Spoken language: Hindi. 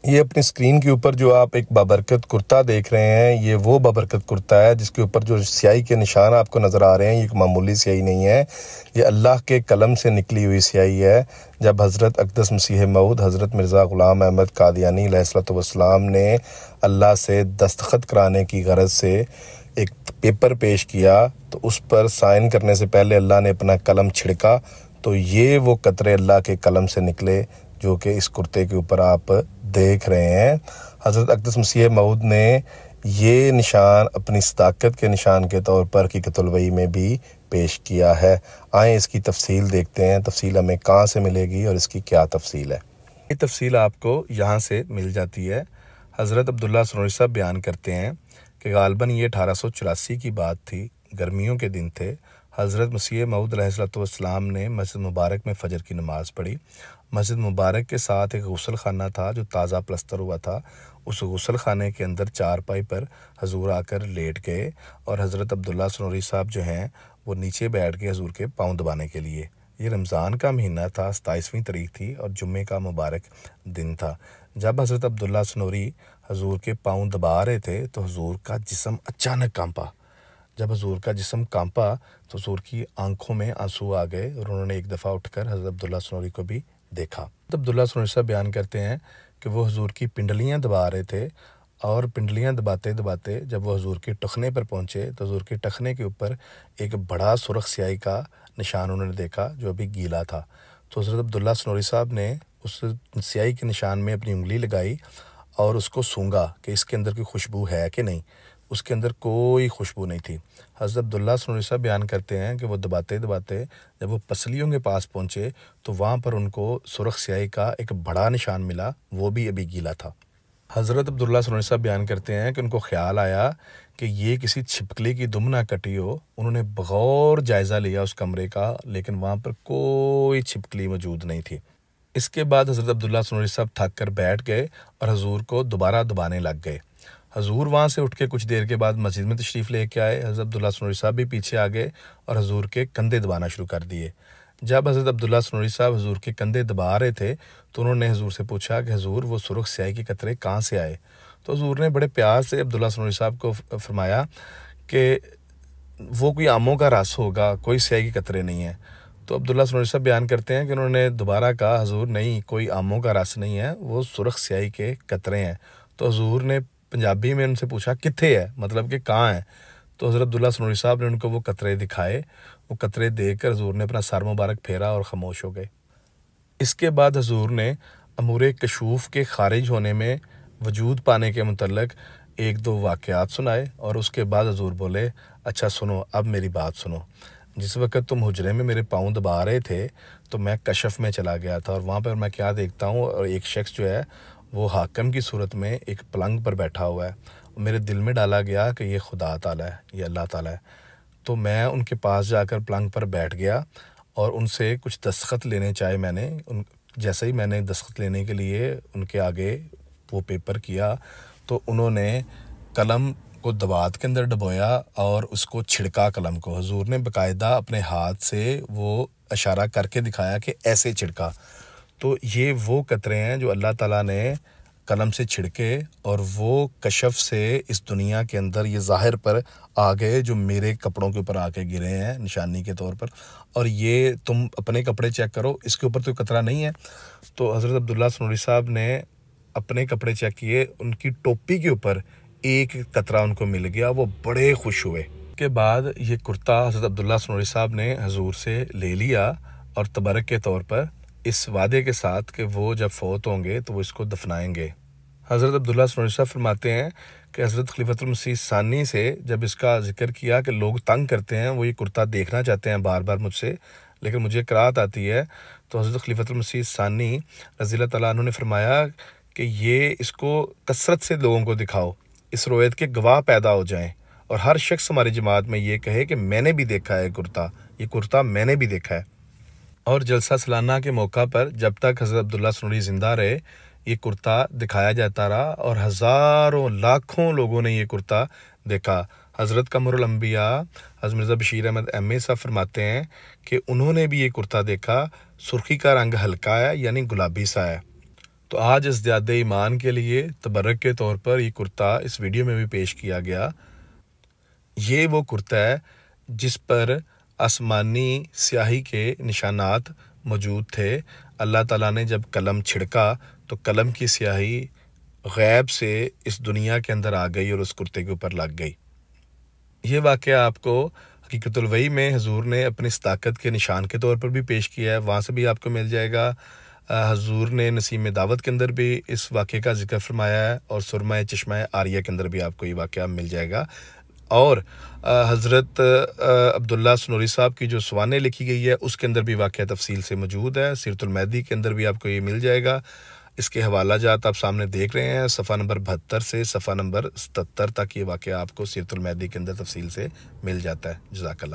ये अपनी स्क्रीन के ऊपर जो आप एक बाबरकत कुर्ता देख रहे हैं, ये वो बाबरकत कुर्ता है जिसके ऊपर जो स्याही के निशान आपको नज़र आ रहे हैं। ये एक मामूली स्याही नहीं है, ये अल्लाह के कलम से निकली हुई स्याही है। जब हज़रत अक़दस मसीह मऊद हज़रत मिर्ज़ा ग़ुलाम अहमद क़ादियानी अलैहिस्सलाम ने अल्लाह से दस्तखत कराने की गरज से एक पेपर पेश किया, तो उस पर साइन करने से पहले अल्लाह ने अपना कलम छिड़का, तो ये वो कतरे अल्लाह के कलम से निकले जो कि इस कुर्ते के ऊपर आप देख रहे हैं। हज़रत अक़दस मसीह मऊद ने ये निशान अपनी सदाकत के निशान के तौर पर हकीकतुल वही में भी पेश किया है। आए इसकी तफसील देखते हैं, तफसील हमें कहाँ से मिलेगी और इसकी क्या तफसील है। ये तफसील आपको यहाँ से मिल जाती है। हज़रत अब्दुल्ला सनोरी साहब बयान करते हैं कि गालबन ये 1884 की बात थी, गर्मियों के दिन थे। हज़रत मसीह मऊद अलैहिस्सलाम ने मस्जिद मुबारक में फ़जर की नमाज़ पढ़ी। मस्जिद मुबारक के साथ एक गुसल खाना था जो ताज़ा प्लस्तर हुआ था। उस गुसल खाने के अंदर चारपाई पर हजूर आकर लेट गए और हज़रत अब्दुल्ला सनोरी साहब जो हैं वो नीचे बैठ गए हजूर के पाँव दबाने के लिए। ये रमज़ान का महीना था, 27वीं तारीख थी और जुम्मे का मुबारक दिन था। जब हज़रत अब्दुल्ला सनोरी हजूर के पाँव दबा रहे थे तो हजूर का जिस्म अचानक कांपा। जब हजूर का जिस्म कांपा तो हजूर की आंखों में आंसू आ गए और उन्होंने एक दफ़ा उठकर हज़रत अब्दुल्ला सनोरी को भी देखा। तो अब्दुल्ला सनोरी साहब बयान करते हैं कि वो हजूर की पिंडलियाँ दबा रहे थे और पिंडलियाँ दबाते दबाते जब वो हजूर के टखने पर पहुँचे तो हजूर के टखने के ऊपर एक बड़ा सुर्ख स्याही का निशान उन्होंने देखा जो अभी गीला था। तो हज़रत अब्दुल्ला सनोरी साहब ने उस स्याही के निशान में अपनी उंगली लगाई और उसको सूंघा कि इसके अंदर कोई खुशबू है कि नहीं। उसके अंदर कोई खुशबू नहीं थी। हज़रत अब्दुल्ला सनोरी साहब बयान करते हैं कि वो दबाते दबाते जब वो पसलियों के पास पहुँचे तो वहाँ पर उनको सुर्ख स्याही का एक बड़ा निशान मिला, वो भी अभी गीला था। हज़रत अब्दुल्ला सनोरी साहब बयान करते हैं कि उनको ख्याल आया कि ये किसी छिपकली की दुम ना कटी हो। उन्होंने बगौर जायज़ा लिया उस कमरे का, लेकिन वहाँ पर कोई छिपकली मौजूद नहीं थी। इसके बाद हज़रत अब्दुल्ला सनोरी साहब थक कर बैठ गए और हजूर को दोबारा दबाने लग गए। हजूर वहाँ से उठ के कुछ देर के बाद मस्जिद में तशरीफ़ लेके आए। हज़रत अब्दुल्ला सनोरी साहब भी पीछे आ गए और हजूर के कंधे दबाना शुरू कर दिए। जब हज़रत अब्दुल्ला सनोरी साहब हजूर के कंधे दबा रहे थे तो उन्होंने हजूर से पूछा कि हजूर वो सुर्ख स्याही के कतरे कहाँ से आए। तो हजूर ने बड़े प्यार से अब्दुल्ला सनोरी साहब को फरमाया कि वो कोई आमों का रस होगा, कोई स्याही के कतरे नहीं है। तो अब्दुल्ला सनोरी साहब बयान करते हैं कि उन्होंने दोबारा कहा, हजूर नहीं, कोई आमों का रस नहीं है, वो सुर्ख स्याही के कतरे हैं। तो हजूर ने पंजाबी में उनसे पूछा कित्थे है, मतलब कि कहाँ है। तो हज़रत अब्दुल्ला सनोरी साहब ने उनको वो कतरे दिखाए। वो कतरे देखकर हजूर ने अपना सर मुबारक फेरा और ख़ामोश हो गए। इसके बाद हजूर ने अमूर कशूफ़ के ख़ारिज होने में वजूद पाने के मुतल्लिक़ एक दो वाक़यात सुनाए और उसके बाद हजूर बोले, अच्छा सुनो, अब मेरी बात सुनो। जिस वक़्त तुम हुजरे में मेरे पाँव दबा रहे थे तो मैं कशफ़ में चला गया था और वहाँ पर मैं क्या देखता हूँ, और एक शख्स जो है वो हाकिम की सूरत में एक पलंग पर बैठा हुआ है। मेरे दिल में डाला गया कि ये खुदा ताला है, ये अल्लाह ताला है। तो मैं उनके पास जाकर पलंग पर बैठ गया और उनसे कुछ दस्तखत लेने चाहे मैंने। जैसे ही मैंने दस्तखत लेने के लिए उनके आगे वो पेपर किया तो उन्होंने कलम को दवात के अंदर डबोया और उसको छिड़का कलम को। हजूर ने बाकायदा अपने हाथ से वो इशारा करके दिखाया कि ऐसे छिड़का। तो ये वो कतरे हैं जो अल्लाह ताला ने कलम से छिड़के और वो कशफ से इस दुनिया के अंदर ये ज़ाहिर पर आ गए जो मेरे कपड़ों के ऊपर आके गिरे हैं निशानी के तौर पर। और ये तुम अपने कपड़े चेक करो, इसके ऊपर तो कतरा नहीं है। तो हज़रत अब्दुल्ला सनोरी साहब ने अपने कपड़े चेक किए, उनकी टोपी के ऊपर एक कतरा उनको मिल गया, वो बड़े खुश हुए। के बाद ये कुर्ता हज़रत अब्दुल्ला सनोरी साहब ने हजूर से ले लिया और तबरक के तौर पर इस वादे के साथ कि वो जब फ़ौत होंगे तो वो इसको दफनाएंगे। हज़रत अब्दुल्ला सनोरी साहब फरमाते हैं कि हज़रत खलीफतुल मसीह सानी से जब इसका जिक्र किया कि लोग तंग करते हैं, वो ये कुर्ता देखना चाहते हैं बार बार मुझसे, लेकिन मुझे कराहत आती है। तो हज़रत खलीफतुल मसीह सानी रज़ियल्लाहु तआला अन्हु ने फरमाया कि ये इसको कसरत से लोगों को दिखाओ, इस रोयत के गवाह पैदा हो जाएं और हर शख्स हमारी जमात में ये कहे कि मैंने भी देखा है ये कुर्ता मैंने भी देखा है। और जलसा सालाना के मौका पर जब तक हज़रत अब्दुल्ला सनोरी ज़िंदा रहे ये कुर्ता दिखाया जाता रहा और हज़ारों लाखों लोगों ने ये कुर्ता देखा। हज़रत कमरुल अंबिया हज़रत मिर्ज़ा बशीर अहमद एम साहब फरमाते हैं कि उन्होंने भी ये कुर्ता देखा। सुर्खी का रंग हल्का है, यानी गुलाबी सा है। तो आज इस ज़्यादा ईमान के लिए तबर्रक के तौर पर ये कुर्ता इस वीडियो में भी पेश किया गया। ये वो कुर्ता है जिस पर आसमानी स्याही के निशानात मौजूद थे। अल्लाह ताला ने जब कलम छिड़का तो कलम की स्याही गैब से इस दुनिया के अंदर आ गई और उस कुर्ते के ऊपर लग गई। ये वाक़या आपको हकीकतुल वही में हुज़ूर ने अपनी ताकत के निशान के तौर पर भी पेश किया है, वहाँ से भी आपको मिल जाएगा। हुज़ूर ने नसीम दावत के अंदर भी इस वाक़े का ज़िक्र फरमाया है और सुरमा चश्मा आरिया के अंदर भी आपको ये वाक़या मिल जाएगा। और हज़रत अब्दुल्ला सनूरी साहब की जो सवानें लिखी गई है उसके अंदर भी वाक़या तफसील से मौजूद है। सीरतुल मेहदी के अंदर भी आपको ये मिल जाएगा। इसके हवाला जात आप सामने देख रहे हैं। सफ़ा नंबर 72 से सफ़ा नंबर 77 तक ये वाक़या आपको सीरतुल मेहदी के अंदर तफसील से मिल जाता है। जज़ाकल्लाह।